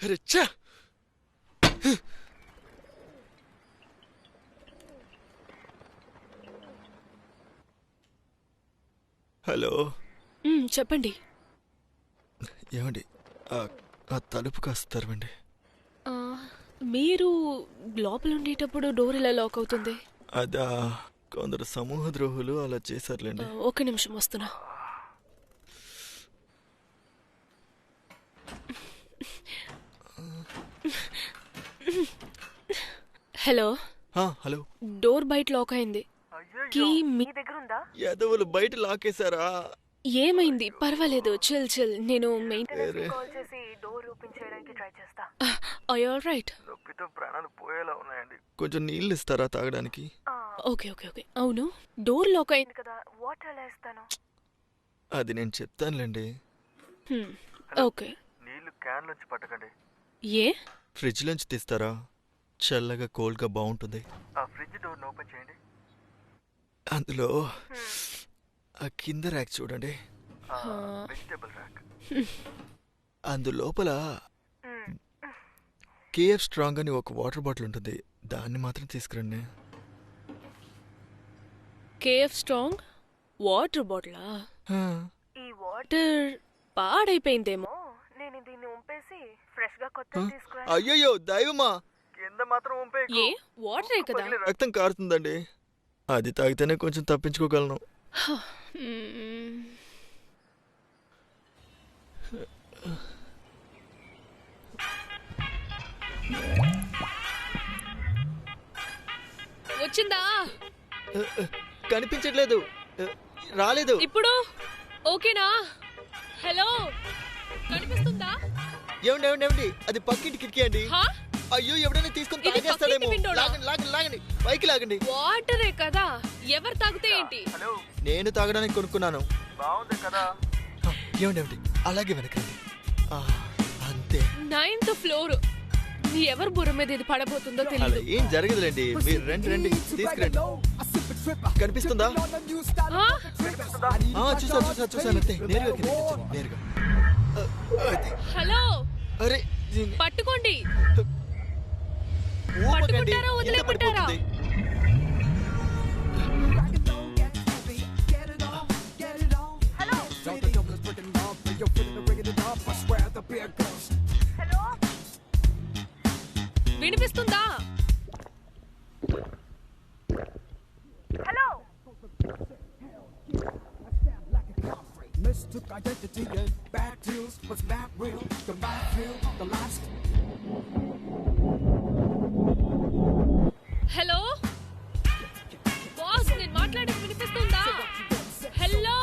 అరే ఛ! హలో. చెప్పండి. ఏమండి ఆ తలుపు కాస్త తెరవండి. మీరు లోపల ఉండేటప్పుడు డోర్ ఎలా లాక్ అవుతుంది? అదా కొందరు సమూహ ద్రోహులు అలా చేశారులేండి. ఒక్క నిమిషం వస్తున్నా. హలో. హలో. డోర్ బయట లాక్ అయింది. కీ మీ దగ్గర ఉందా? యాదవులు బయట లాకేశారా? ఏమైంది? పర్వాలేదు, చిల్ చిల్. నేను కాల్ చేసి డోర్ ఓపెన్ చేయడానికి ట్రై చేస్తా. Are you all right? నొప్పితో ప్రాణాలు పోయేలా ఉన్నాయండి. కొంచెం నీళ్ళు ఇస్తారా తాగడానికి? Okay okay okay. అవును, డోర్ లాక్ అయింది కదా, వాటర్ ఎలా ఇస్తాను? అది నేను చెప్తానులేండి. ఓకే. నీళ్ళు క్యాన్ నుంచి పట్టకండి. ఏ? ఫ్రిడ్జ్ నుంచి తీస్తారా? చల్లగా కోల్డ్గా బాగుంటుంది. ఆ ఫ్రిడ్జ్ డోర్ ఓపెన్ చేయండి. అందులో ఆ కింద ర్యాక్ చూడండి, వెజిటబుల్ ర్యాక్. అందులోపల కేఎఫ్ స్ట్రాంగ్ అని ఒక వాటర్ బాటిల్ ఉంటుంది, దాన్ని మాత్రం తీసుకురండి. కేఎఫ్ స్ట్రాంగ్ వాటర్ బాటిలా? ఈ వాటర్ పాడైపోయిందేమో. నేను దీన్ని ఉంపేసి ఫ్రెష్ గా కొత్త తీసుకురా. అయ్యయ్యో దైవమా, కింద మాత్రం ఉంపే. ఏ వాటరే కదా. రక్తం కారుతుందండి, అది తాగితేనే కొంచెం తప్పించుకోగలను. వచ్చిందా? కనిపించట్లేదు, రాలేదు. ఇప్పుడు ఓకేనా? హలో, కనిపిస్తుందా? ఏమండి ఏమండి ఏమండి, అది పక్కింటి కిటికీ అండి. అయ్యో, ఎవడైనా తీసుకొని తాగేస్తాడేమో. లాగండి లాగండి లాగండి, పైకి లాగండి. వాటరే కదా, ఎవరు తాగితే ఏంటి? నేను తాగడానికి కొనుక్కున్నాను. బాగుంది కదా. ఏమండి ఏమండి, అలాగే వెనకండి. అంతే. 9th floor. ఎవరు బుర్ర మీద ఇది పడబోతుందో తెలియదు. ఏం జరగదులేండి, మీరు రండి రండి, తీసుకురండి. కనిపిస్తుందా? చూసాను అంతే. నేరుగా. హలో, అరే పట్టుకోండి. పట్టుకుంటారా వదిలేమంటారా? వినిపిస్తుందా? హలో. హలో బాస్, నేను మాట్లాడేది వినిపిస్తుందా? హలో.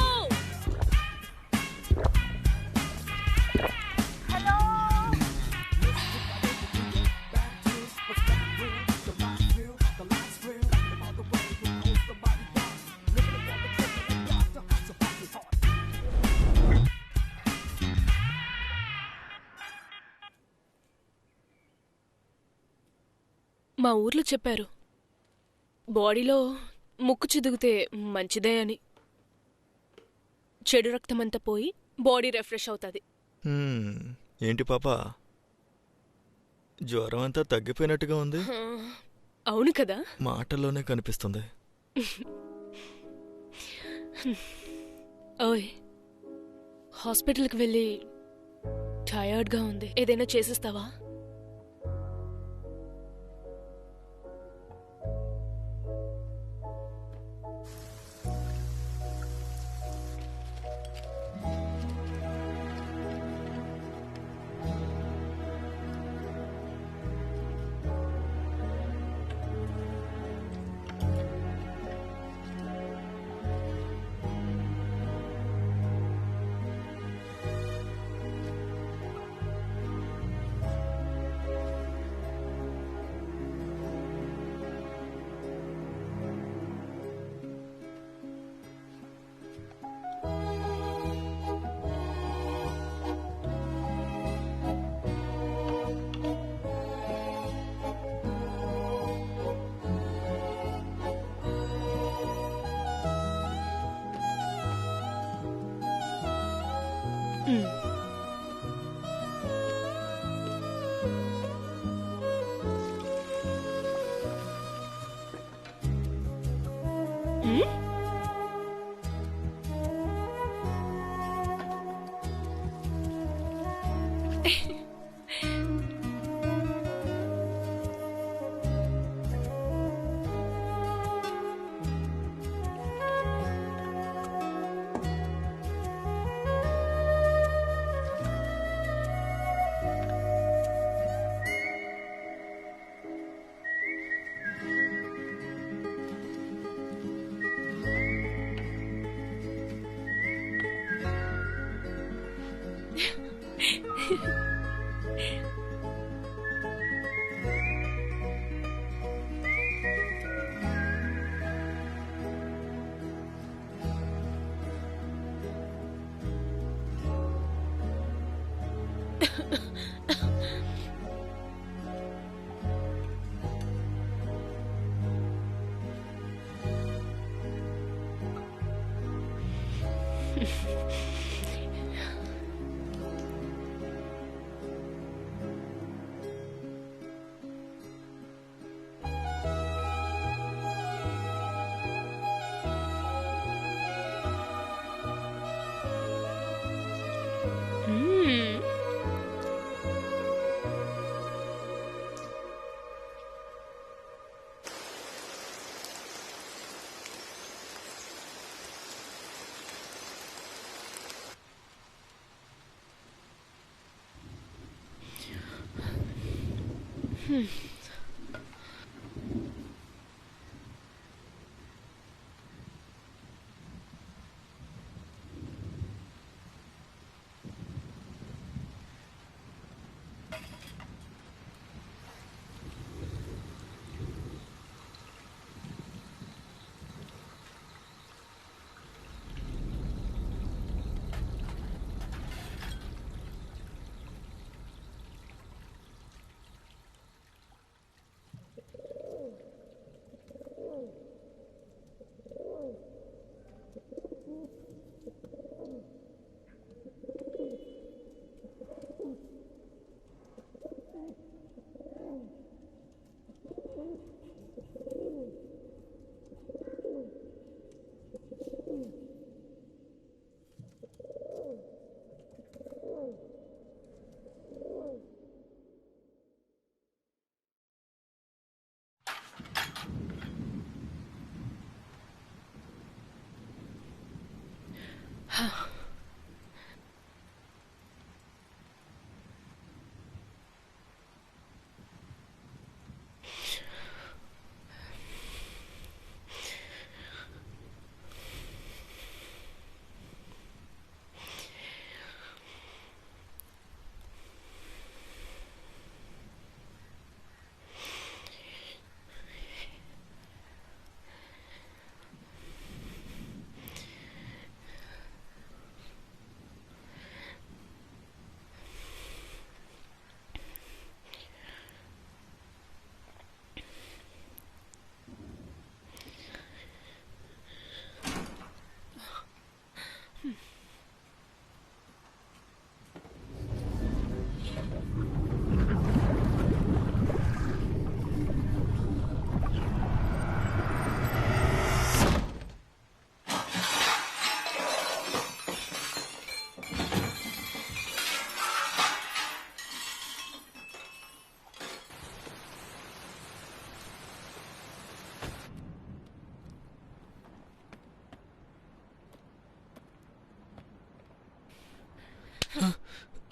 మా ఊర్లో చెప్పారు, బాడీలో ముక్కు చిదిగితే మంచిదే అని. చెడు రక్తమంతా పోయి బాడీ రిఫ్రెష్ అవుతుంది. ఏంటి పాప, జ్వరం అంతా తగ్గిపోయినట్టుగా ఉంది. అవును కదా, మాటల్లోనే కనిపిస్తుంది. ఓయ్, హాస్పిటల్కి వెళ్ళి టయర్డ్గా ఉంది, ఏదైనా చేసిస్తావా?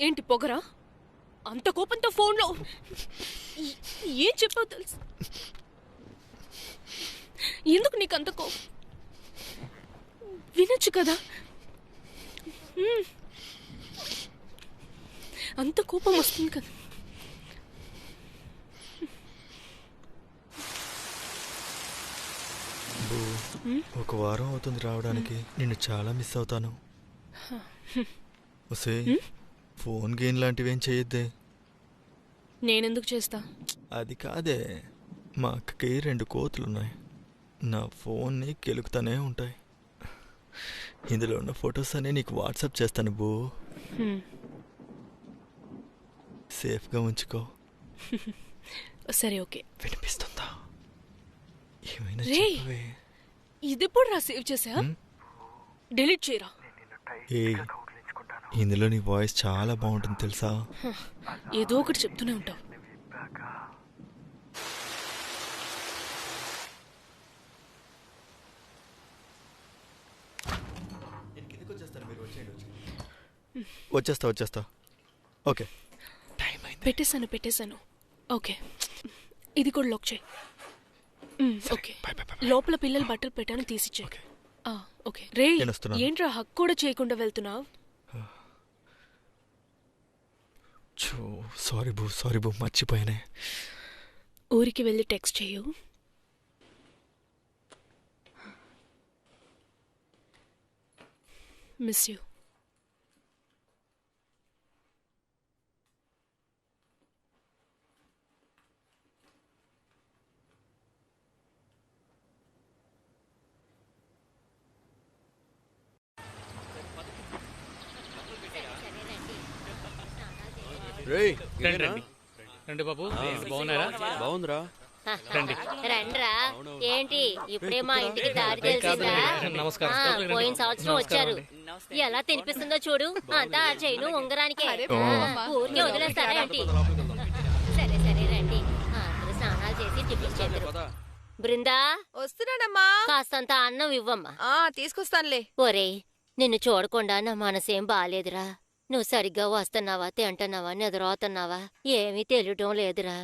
ఏంటి పొగరా? అంత కోపంతో ఫోన్లో ఏం చెప్పావు తెలుసు? ఎందుకు నీకు అంత కోపం? వినొచ్చు కదా. అంత కోపం వస్తుంది కదా. ఒక వారం అవుతుంది రావడానికి. నిన్ను చాలా మిస్ అవుతాను. ఒసే, ఫోన్ గేమ్ లాంటివేం చేయొద్దే. నేనెందుకు చేస్తా? అది కాదే, మా అక్కకి 2 కోతులున్నాయి. నా ఫోన్ని కెలుకుతానే ఉంటాయి. ఇందులో ఉన్న ఫొటోస్ అన్నీ నీకు వాట్సాప్ చేస్తాను బూ. సేఫ్గా ఉంచుకో. సరే, ఓకే. వినిపిస్తుందా? ఏమైనా రేయ్, చెప్పవే. ఇదెప్పుడు రా సేవ్ చేసా? డిలీట్ చేయరా. ఏ ఇందులో నీ వాయిస్ చాలా బాగుంటుంది తెలుసా? ఏదో ఒకటి చెప్తూనే ఉంటావు. వచ్చేస్తా. ఓకే, పెట్టేశాను. ఓకే, ఇది కూడా లాక్ చేయి. ఓకే, లోపల పిల్లల బట్టలు పెట్టాను, తీసిచ్చే. ఓకే రే, ఏంట్రా హక్ కూడా చేయకుండా వెళ్తున్నావు? సారీ బూ, మర్చిపోయానే. ఊరికి వెళ్ళి టెక్స్ట్ చేయు. Miss you. రండి బాబు, బాగున్నారా? బాగుందిరా. రండ్రా. ఏంటి ఇప్పుడే మా ఇంటికి దారి తెలిసిందా? నమస్కారం. పోయిన సంవత్సరం వచ్చారు. ఎలా తినిపిస్తుందో చూడు. అంతా ఆ చైను ఉంగరానికే. ఊరికే వదిలేస్తారా ఏంటి? సరే రండి. అందరూ స్నానాలు చేసి టిఫిన్ చేద్దరు. బృందా, వస్తున్నానమ్మా. కాస్తంత అన్నం ఇవ్వమ్మా. తీసుకొస్తానులే. ఒరేయ్, నిన్ను చూడకుండా నా మనసేం బాలేదురా. నువ్వు సరిగ్గా వస్తున్నావా, తింటున్నావా, నిద్రపోతున్నావా ఏమీ తెలియటం లేదురా.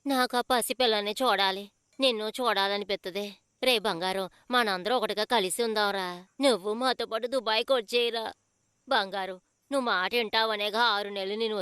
నాకు ఆ పసిపిల్లని చూడాలి, నిన్ను చూడాలనిపిస్తుంది. రే బంగారం, మనందరం ఒకటిగా కలిసి ఉందాంరా. నువ్వు మాతో పాటు దుబాయ్కి వచ్చేయరా. బంగారు, నువ్వు మాట వింటావనేగా 6 నెలలు నేను